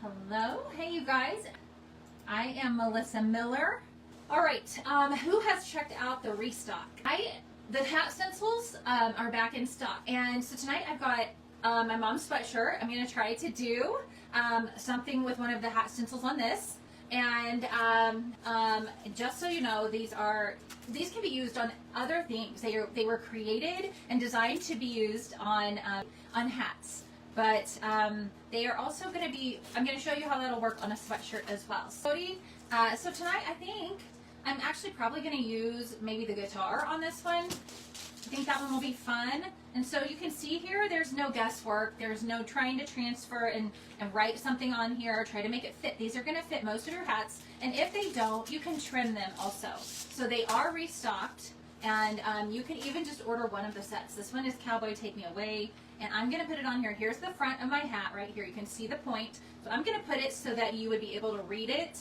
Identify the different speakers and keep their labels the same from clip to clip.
Speaker 1: Hello, hey you guys. I am Melissa Miller. All right, who has checked out the restock? The HAT stencils are back in stock, and so tonight I've got my mom's sweatshirt. I'm going to try to do something with one of the HAT stencils on this, and just so you know, these can be used on other things. They were created and designed to be used on hats. But they are also going to be, I'm going to show you how that'll work on a sweatshirt as well. So tonight I think I'm actually probably going to use maybe the guitar on this one. I think that one will be fun. And so you can see here, there's no guesswork. There's no trying to transfer and write something on here or try to make it fit. These are going to fit most of your hats. And if they don't, you can trim them also. So they are restocked. And you can even just order one of the sets. This one is Cowboy, Take Me Away. And I'm going to put it on here. Here's the front of my hat right here. You can see the point. So I'm going to put it so that you would be able to read it.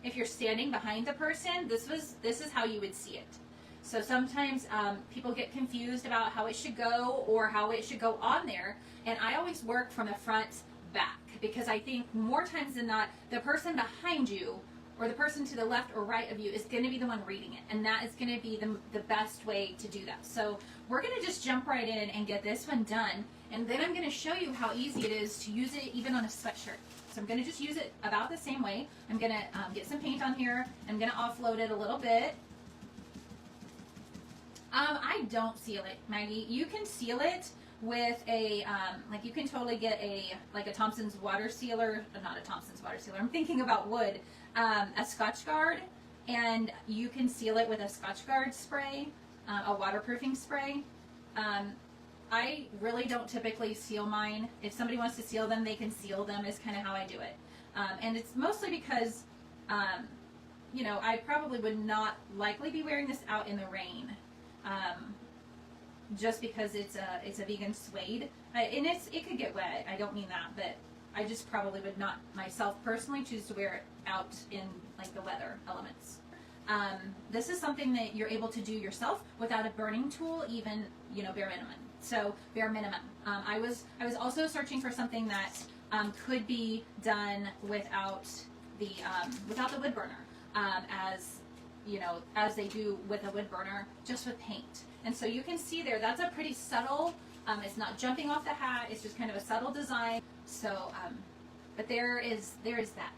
Speaker 1: If you're standing behind the person, this is how you would see it. So sometimes people get confused about how it should go or how it should go on there. And I always work from the front back because I think more times than not, the person behind you or the person to the left or right of you is going to be the one reading it. And that is going to be the best way to do that. So we're going to just jump right in and get this one done. And then I'm going to show you how easy it is to use it even on a sweatshirt. So I'm going to just use it about the same way. I'm going to get some paint on here. I'm going to offload it a little bit. I don't seal it, Maggie. You can seal it with a, like you can totally get a Thompson's water sealer, not a Thompson's water sealer, I'm thinking about wood, a Scotch Guard, and you can seal it with a Scotch Guard spray, a waterproofing spray. I really don't typically seal mine. If somebody wants to seal them, they can seal them is kind of how I do it. And it's mostly because, you know, I probably would not likely be wearing this out in the rain. Just because it's a vegan suede, and it could get wet. I don't mean that, but I just probably would not myself personally choose to wear it out in like the weather elements. This is something that you're able to do yourself without a burning tool, even bare minimum. So bare minimum. I was also searching for something that could be done without the wood burner, as they do with a wood burner, just with paint. And so you can see there, that's a pretty subtle, it's not jumping off the hat, it's just kind of a subtle design. So, but there is that.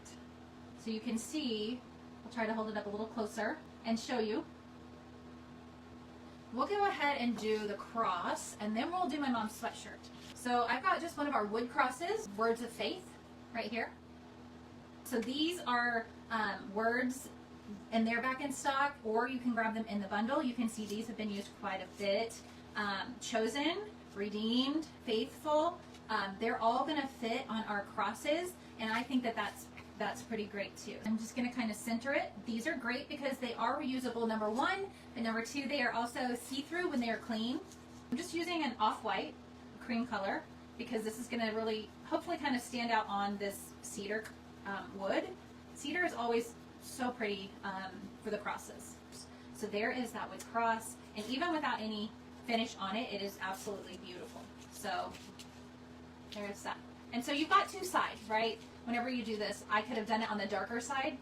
Speaker 1: So you can see, I'll try to hold it up a little closer and show you. We'll go ahead and do the cross, and then we'll do my mom's sweatshirt. So I've got just one of our wood crosses, Words of Faith, right here. So these are words, and they're back in stock, or you can grab them in the bundle. You can see these have been used quite a bit. Chosen, redeemed, faithful, they're all going to fit on our crosses, and I think that that's pretty great too. I'm just going to kind of center it. These are great because they are reusable, number one, and number two, they are also see-through when they are clean. I'm just using an off-white cream color because this is going to really hopefully kind of stand out on this cedar wood. Cedar is always so pretty for the crosses. So there is that wood cross, and even without any finish on it, it is absolutely beautiful. So there's that. And so you've got two sides, right? Whenever you do this, I could have done it on the darker side.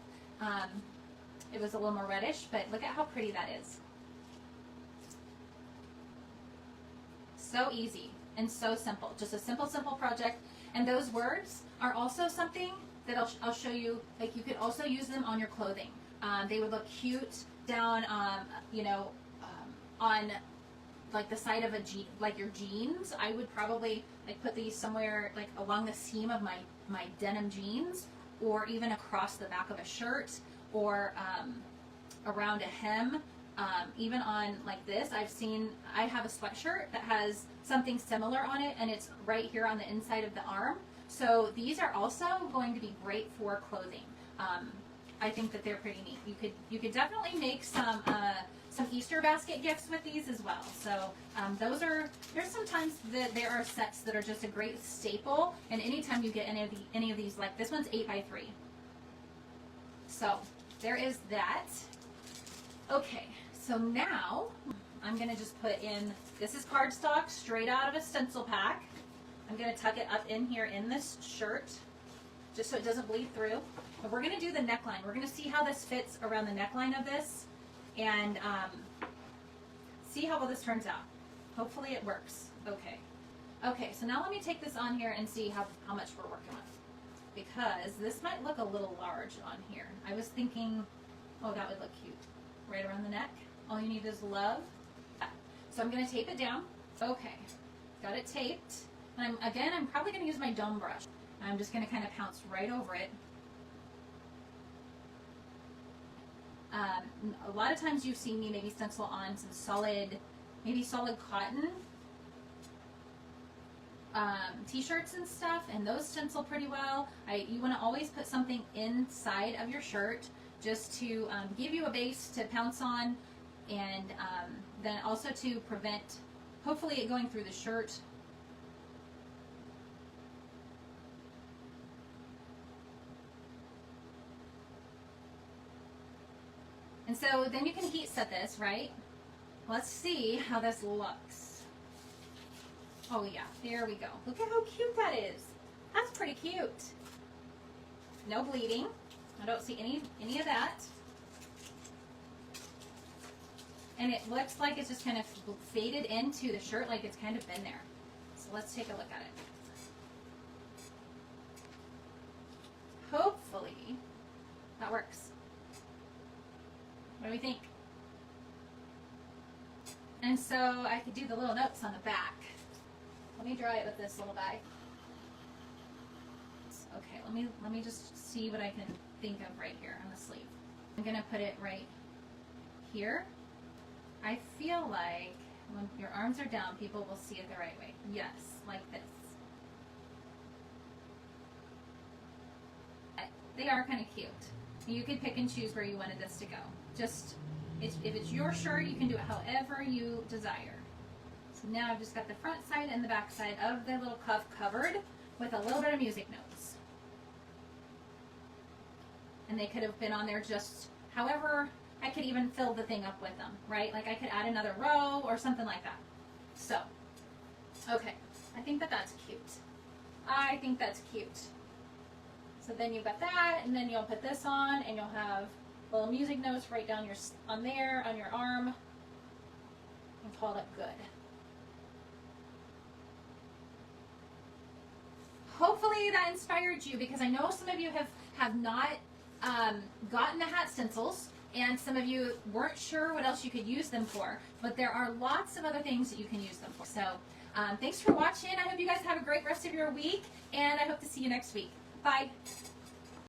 Speaker 1: It was a little more reddish, but look at how pretty that is. So easy and so simple. Just a simple project. And those words are also something that I'll show you. Like, you could also use them on your clothing. They would look cute down, on like the side of like your jeans. I would probably like put these somewhere like along the seam of my denim jeans, or even across the back of a shirt, or around a hem. Even on like this, I have a sweatshirt that has something similar on it, and it's right here on the inside of the arm. So these are also going to be great for clothing. I think that they're pretty neat. You could definitely make some Easter basket gifts with these as well. So there's sometimes that there are sets that are just a great staple, and anytime you get any of these, like this one's 8x3. So there is that. Okay, so now I'm gonna just put in, this is cardstock straight out of a stencil pack. I'm gonna tuck it up in here in this shirt, just so it doesn't bleed through. But we're going to do the neckline. We're going to see how this fits around the neckline of this, and see how well this turns out. Hopefully it works. Okay. Okay, so now let me take this on here and see how much we're working with. Because this might look a little large on here. I was thinking, oh, that would look cute. Right around the neck. All you need is love. So I'm going to tape it down. Okay, got it taped. And I'm probably going to use my dome brush. I'm just going to kind of pounce right over it. A lot of times you've seen me maybe stencil on some solid, maybe solid cotton t-shirts and stuff, and those stencil pretty well. You want to always put something inside of your shirt just to give you a base to pounce on, and then also to prevent, hopefully, it going through the shirt. And so then you can heat set this, right? Let's see how this looks. Oh yeah, there we go. Look at how cute that is. That's pretty cute. No bleeding. I don't see any of that. And it looks like it's just kind of faded into the shirt, like it's kind of been there. So let's take a look at it. Hopefully that works. What do we think? And so I could do the little notes on the back. Let me dry it with this little guy. Okay, let me just see what I can think of right here on the sleeve. I'm gonna put it right here. I feel like when your arms are down, people will see it the right way. Yes, like this. They are kind of cute. You could pick and choose where you wanted this to go. Just, if it's your shirt, you can do it however you desire. So now I've just got the front side and the back side of the little cuff covered with a little bit of music notes. And they could have been on there just however. I could even fill the thing up with them, right? Like I could add another row or something like that. So, okay, I think that that's cute. I think that's cute. So then you've got that, and then you'll put this on, and you'll have little music notes right down on your arm, and call it good. Hopefully that inspired you, because I know some of you have not gotten the hat stencils, and some of you weren't sure what else you could use them for, but there are lots of other things that you can use them for. So thanks for watching. I hope you guys have a great rest of your week, and I hope to see you next week. Bye.